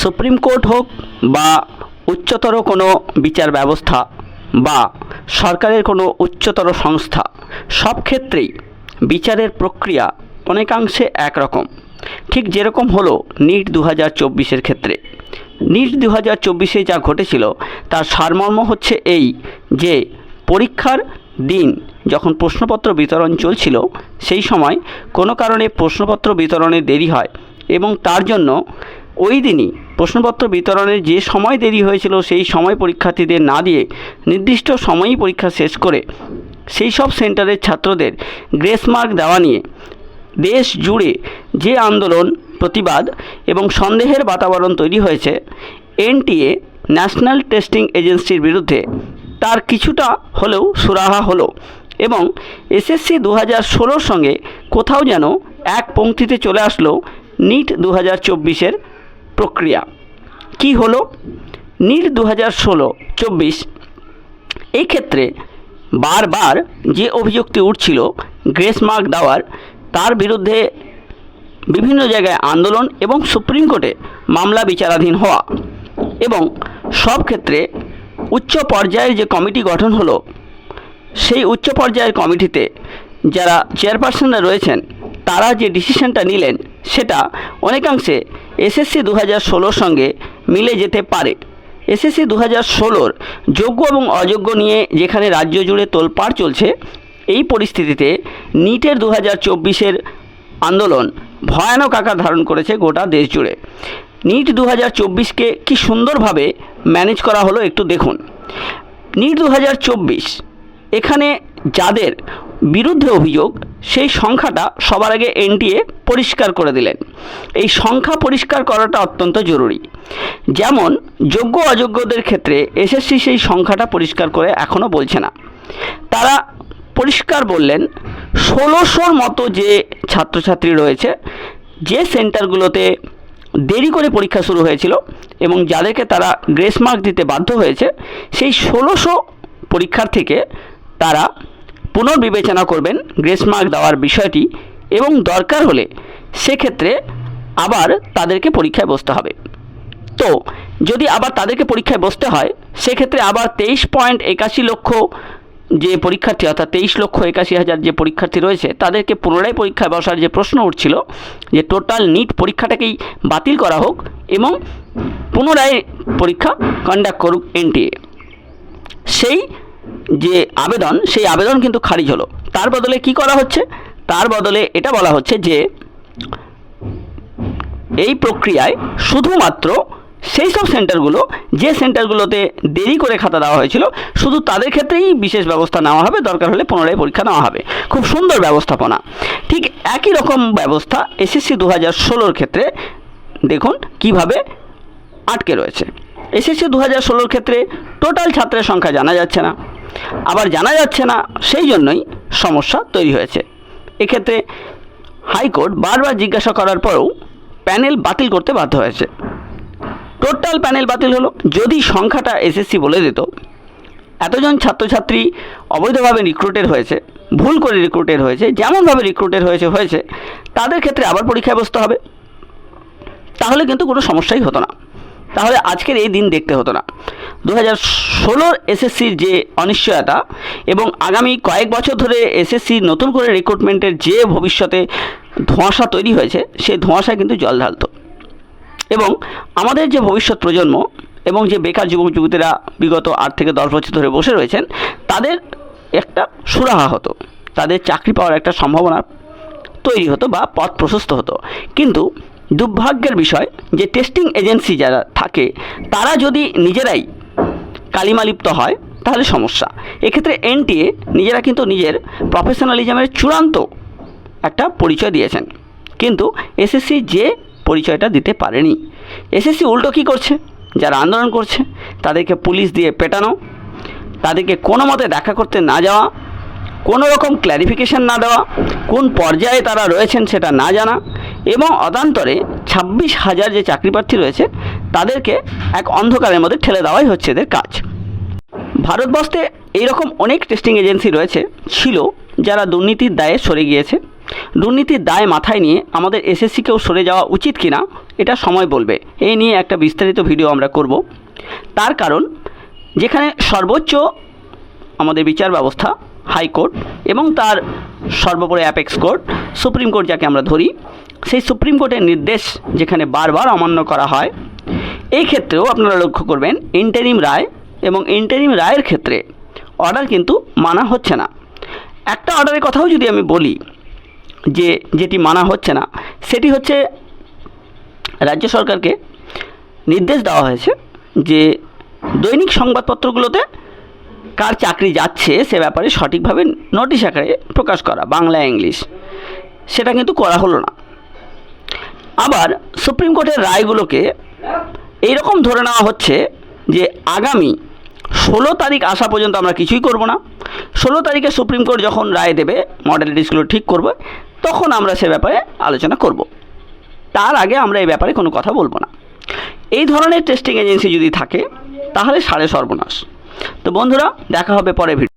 Supreme court হোক বা উচ্চতর কোনো বিচার ব্যবস্থা বা সরকারের কোনো উচ্চতর সংস্থা, সব ক্ষেত্রেই বিচারের প্রক্রিয়া অনেকাংশে একরকম। ঠিক যেরকম হলো নিট 2024-এর ক্ষেত্রে। নিট 2024-এ যা ঘটেছিল তার সারমর্ম হচ্ছে এই যে পরীক্ষার দিন যখন প্রশ্নপত্র বিতরণ চলছিল সেই সময় কোনো কারণে প্রশ্নপত্র বিতরণে দেরি হয় এবং তার জন্য ওই দিনই প্রশ্নপত্র বিতরণের যে সময় দেরি হয়েছিল সেই সময় পরীক্ষার্থীদের না দিয়ে নির্দিষ্ট সময়েই পরীক্ষা শেষ করে সেই সব সেন্টারের ছাত্রদের গ্রেস মার্ক দেওয়া নিয়ে দেশ জুড়ে যে আন্দোলন, প্রতিবাদ এবং সন্দেহের বাতাবরণ তৈরি হয়েছে এনটিএ ন্যাশনাল টেস্টিং এজেন্সির বিরুদ্ধে, তার কিছুটা হলেও সুরাহা হলো এবং এসএসসি 2016-র সঙ্গে কোথাও যেন এক পংক্তিতে চলে আসলো নিট 2024-এর প্রক্রিয়া। কি হলো? নিট 2016-24 এই ক্ষেত্রে বারবার যে অভিযোগটি উঠছিল গ্রেস মার্ক দেওয়ার, তার বিরুদ্ধে বিভিন্ন জায়গায় আন্দোলন এবং সুপ্রিম কোর্টে মামলা বিচারাধীন হওয়া এবং সব ক্ষেত্রে উচ্চ পর্যায়ের যে কমিটি গঠন হলো সেই উচ্চ পর্যায়ের কমিটিতে যারা চেয়ারপারসনরা রয়েছেন তারা যে ডিসিশনটা নিলেন সেটা অনেকাংশে এসএসসি 2016-র সঙ্গে মিলে যেতে পারে। এসএসসি 2016-র যোগ্য এবং অযোগ্য নিয়ে যেখানে রাজ্য জুড়ে তোলপাড় চলছে, এই পরিস্থিতিতে নিটের 2024-এর আন্দোলন ভয়ানক আকার ধারণ করেছে গোটা দেশ জুড়ে। নিট 2024-কে কি সুন্দরভাবে ম্যানেজ করা হলো একটু দেখুন। নিট 2024 এখানে যাদের বিরুদ্ধে অভিযোগ সেই সংখ্যাটা সবার আগে এনটিএ পরিষ্কার করে দিলেন। এই সংখ্যা পরিষ্কার করাটা অত্যন্ত জরুরি। যেমন যোগ্য অযোগ্যদের ক্ষেত্রে এসএসসি সেই সংখ্যাটা পরিষ্কার করে এখনও বলছে না। তারা পরিষ্কার বললেন 1600-র মতো যে ছাত্রছাত্রী রয়েছে যে সেন্টারগুলোতে দেরি করে পরীক্ষা শুরু হয়েছিল এবং যাদেরকে তারা গ্রেস মার্ক দিতে বাধ্য হয়েছে, সেই 1600 পরীক্ষার্থীকে তারা পুনর্বিবেচনা করবেন গ্রেস মার্ক দেওয়ার বিষয়টি এবং দরকার হলে সেক্ষেত্রে আবার তাদেরকে পরীক্ষায় বসতে হবে। তো যদি আবার তাদেরকে পরীক্ষায় বসতে হয় সেক্ষেত্রে আবার 23.81 লক্ষ যে পরীক্ষার্থী অর্থাৎ 23,81,000 যে পরীক্ষার্থী রয়েছে তাদেরকে পুনরায় পরীক্ষায় বসার যে প্রশ্ন উঠছিল যে টোটাল নিট পরীক্ষাটাকেই বাতিল করা হোক এবং পুনরায় পরীক্ষা কন্ডাক্ট করুক এনটিএ, সেই যে আবেদন সেই আবেদন কিন্তু খারিজ হলো। তার বদলে কি করা হচ্ছে? তার বদলে এটা বলা হচ্ছে যে এই প্রক্রিয়ায় শুধুমাত্র সেই সব সেন্টারগুলো যে সেন্টারগুলোতে দেরি করে খাতা দেওয়া হয়েছিল শুধু তাদের ক্ষেত্রেই বিশেষ ব্যবস্থা নেওয়া হবে, দরকার হলে পুনরায় পরীক্ষা নেওয়া হবে। খুব সুন্দর ব্যবস্থাপনা। ঠিক একই রকম ব্যবস্থা এসএসসি 2016-র ক্ষেত্রে দেখুন কিভাবে আটকে রয়েছে। এসএসসি 2016-র ক্ষেত্রে টোটাল ছাত্রের সংখ্যা জানা যাচ্ছে না, আবার জানা যাচ্ছে না সেই জন্যই সমস্যা তৈরি হয়েছে। এক্ষেত্রে হাইকোর্ট বারবার জিজ্ঞাসা করার পরেও প্যানেল বাতিল করতে বাধ্য হয়েছে। টোটাল প্যানেল বাতিল হলো। যদি সংখ্যাটা এসএসসি বলে দিত এতজন ছাত্রছাত্রী অবৈধভাবে রিক্রুটেড হয়েছে, ভুল করে রিক্রুটেড হয়েছে, যেমনভাবে রিক্রুটেড হয়েছে তাদের ক্ষেত্রে আবার পরীক্ষায় বসতে হবে, তাহলে কিন্তু কোনো সমস্যাই হতো না, তাহলে আজকের এই দিন দেখতে হতো না। 2016-র এসএসসির যে অনিশ্চয়তা এবং আগামী কয়েক বছর ধরে এসএসসি নতুন করে রিক্রুটমেন্টের যে ভবিষ্যতে ধোঁয়াশা তৈরি হয়েছে সেই ধোঁয়াশায় কিন্তু জল ঢালত এবং আমাদের যে ভবিষ্যৎ প্রজন্ম এবং যে বেকার যুবক যুবতীরা বিগত 8 থেকে 10 বছর ধরে বসে রয়েছেন তাদের একটা সুরাহা হতো, তাদের চাকরি পাওয়ার একটা সম্ভাবনা তৈরি হতো বা পথ প্রশস্ত হতো। কিন্তু দুর্ভাগ্যের বিষয় যে টেস্টিং এজেন্সি যারা থাকে তারা যদি নিজেরাই কালিমালিপ্ত হয় তাহলে সমস্যা। এক্ষেত্রে এনটিএ নিজেরা কিন্তু নিজের প্রফেশনালিজমের চূড়ান্ত একটা পরিচয় দিয়েছেন, কিন্তু এসএসসি যে পরিচয়টা দিতে পারেনি। এসএসসি উল্টো কী করছে? যারা আন্দোলন করছে তাদেরকে পুলিশ দিয়ে পেটানো, তাদেরকে কোনো মতে দেখা করতে না যাওয়া, কোনো রকম ক্ল্যারিফিকেশান না দেওয়া, কোন পর্যায়ে তারা রয়েছেন সেটা না জানা এবং অদান্তরে 26,000 যে চাকরি প্রার্থী রয়েছে তাদেরকে এক অন্ধকারের মধ্যে ঠেলে দেওয়াই হচ্ছে এদের কাজ। ভারতবর্ষে এইরকম অনেক টেস্টিং এজেন্সি রয়েছে ছিল যারা দুর্নীতির দায়ে সরে গিয়েছে দুর্নীতির দায় মাথায় নিয়ে আমাদের এসএসসিকেও সরে যাওয়া উচিত কিনা এটা সময় বলবে। এই নিয়ে একটা বিস্তারিত ভিডিও আমরা করব। তার কারণ, যেখানে সর্বোচ্চ আমাদের বিচার ব্যবস্থা হাইকোর্ট এবং তার সর্বোপরি অ্যাপেক্স কোর্ট, সুপ্রিম কোর্ট যাকে আমরা ধরি, সেই সুপ্রিম কোর্টের নির্দেশ যেখানে বারবার অমান্য করা হয়, এই ক্ষেত্রেও আপনারা লক্ষ্য করবেন ইন্টারিম রায় এবং ইন্টারিম রায়ের ক্ষেত্রে অর্ডার কিন্তু মানা হচ্ছে না। একটা অর্ডারের কথাও যদি আমি বলি যেটি মানা হচ্ছে না, সেটি হচ্ছে রাজ্য সরকারকে নির্দেশ দেওয়া হয়েছে যে দৈনিক সংবাদপত্রগুলোতে কার চাকরি যাচ্ছে সে ব্যাপারে সঠিকভাবে নোটিশ আকারে প্রকাশ করা, বাংলা ইংলিশ, সেটা কিন্তু করা হলো না। আবার সুপ্রিম কোর্টের রায়গুলোকে এইরকম ধরে নেওয়া হচ্ছে যে আগামী 16 তারিখ আসা পর্যন্ত আমরা কিছুই করব না। 16 তারিখে সুপ্রিম কোর্ট যখন রায় দেবে, মডেলিটিসগুলো ঠিক করবে, তখন আমরা সে ব্যাপারে আলোচনা করব। তার আগে আমরা এই ব্যাপারে কোনো কথা বলবো না। এই ধরনের টেস্টিং এজেন্সি যদি থাকে তাহলে সাড়ে সর্বনাশ। তো বন্ধুরা, দেখা হবে পরে ভিডিও।